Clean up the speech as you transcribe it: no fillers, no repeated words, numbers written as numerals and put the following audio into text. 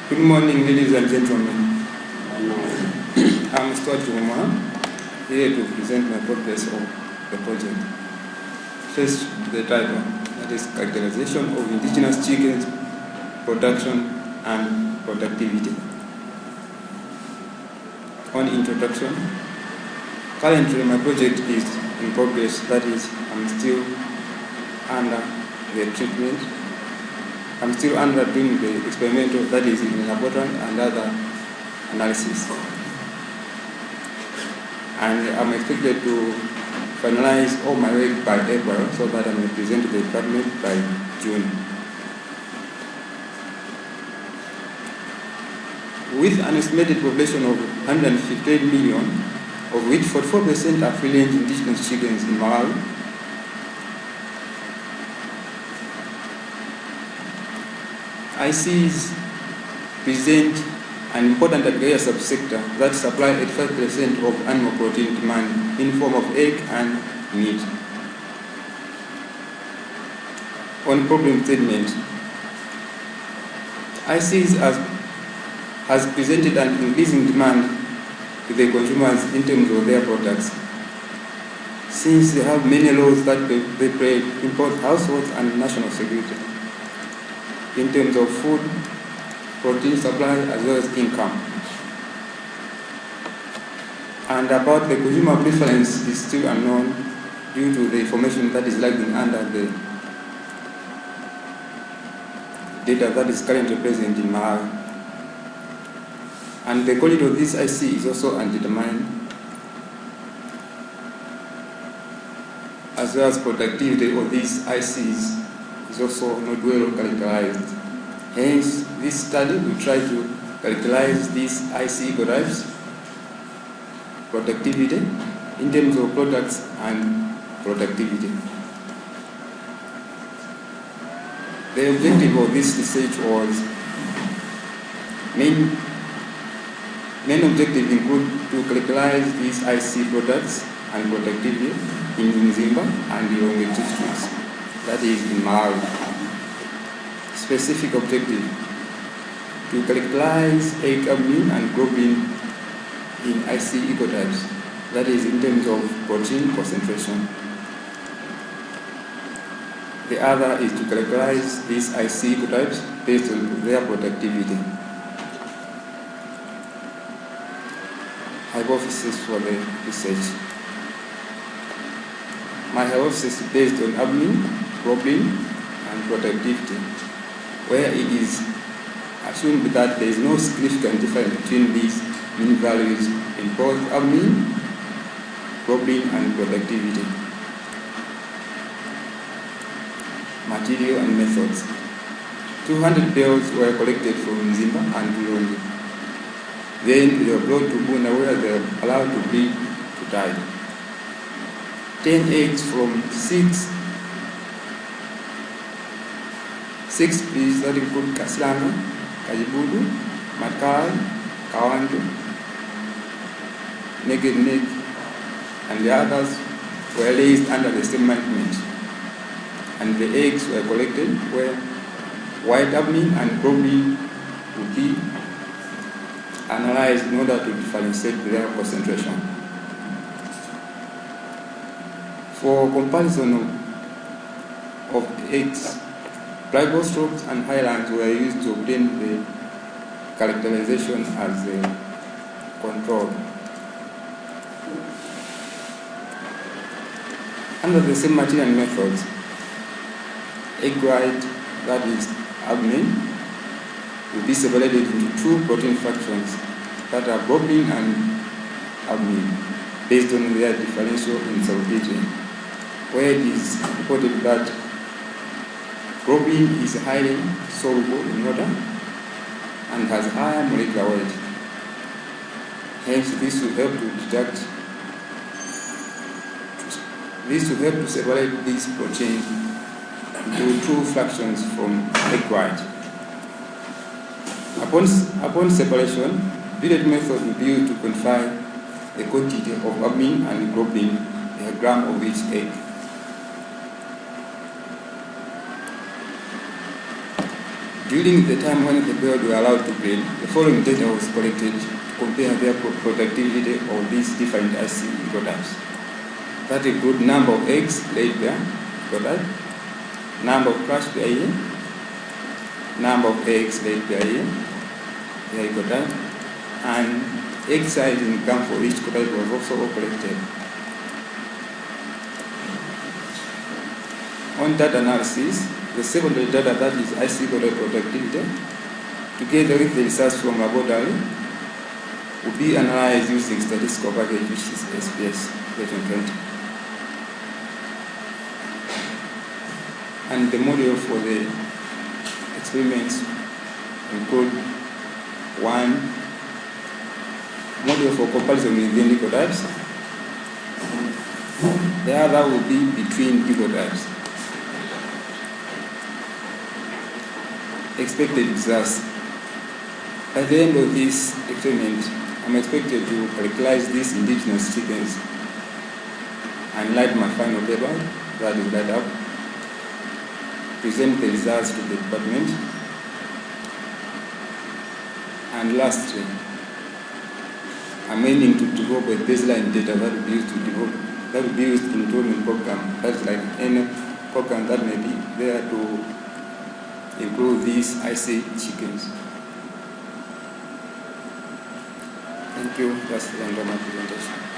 Good morning, ladies and gentlemen. I'm Stuart Juma, here to present my progress of the project. First, the title, that is Characterization of Indigenous Chickens, Production and Productivity. On introduction, currently my project is in progress, that is, I'm still under the treatment. I'm still under doing the experimental, that is in the laboratory, and other analysis. And I'm expected to finalize all my work by April so that I may present to the department by June. With an estimated population of 158 million, of which 44% are free-range indigenous chickens in Malawi, ICs present an important agrarian subsector that supply 85% of animal protein demand in form of egg and meat. On problem statement, ICs has presented an increasing demand to the consumers in terms of their products, since they have many laws that they play in both households and national security, in terms of food, protein supply, as well as income. And about the consumer preference is still unknown due to the information that is lagging under the data that is currently present in Malawi. And the quality of this IC is also undetermined, as well as productivity of these ICs is also not well characterized. Hence, this study will try to characterize these IC ecotypes, productivity, in terms of products and productivity. The objective of this research was main objective include to characterize these IC products and productivity in Nzimba and Lilongwe districts, that is in Malawi. Specific objective, to characterize egg abmin and globin in IC ecotypes, that is in terms of protein concentration. The other is to characterize these IC ecotypes based on their productivity. Hypothesis for the research. My hypothesis is based on abmin, globin, and productivity, where it is assumed that there is no significant difference between these mean values in both abmin, globin, and productivity. Material and methods. 200 bales were collected from Nzimba and Lilongwe. Then they were brought to Buna, where they were allowed to breed to die. 10 eggs from 6 species that include Kaslanga, Kajibudu, Makai, Kawandu, Naked Neck, and the others were raised under the same management. And the eggs were collected where white abmin and globin would be analyzed in order to differentiate their concentration. For comparison of eggs, Bible strokes and highlands were used to obtain the characterization as a control. Under the same material and methods, egg white, that is abmin, will be separated into two protein fractions that are globin and abmin, based on their differential insolubility, where it is reported that globin is highly soluble in water and has higher molecular weight. Hence, this will help to separate this protein into two fractions from egg white. Upon separation, Billet method will be used to quantify the quantity of abmin and globin in a gram of each egg. During the time when the birds were allowed to breed, the following data was collected to compare their productivity of these different IC ecotypes. That include number of eggs laid per ecotype, number of clutch per year, number of eggs laid per year, per ecotype, and egg size income for each ecotype was also collected. On data analysis, the secondary data, that is IC ecotype productivity, together with the results from laboratory, will be analyzed using statistical package, which is SPS version 20. And the model for the experiments include one model for comparison within ecotypes. The other will be between ecotypes. Expected results. By the end of this experiment, I'm expected to characterize these indigenous chickens and write my final paper, that is that up, present the results to the department, and lastly, I'm aiming to develop a baseline data that will be used in development program. That's like any program that may be there to improve these IC chickens. Thank you. That's the end of my presentation.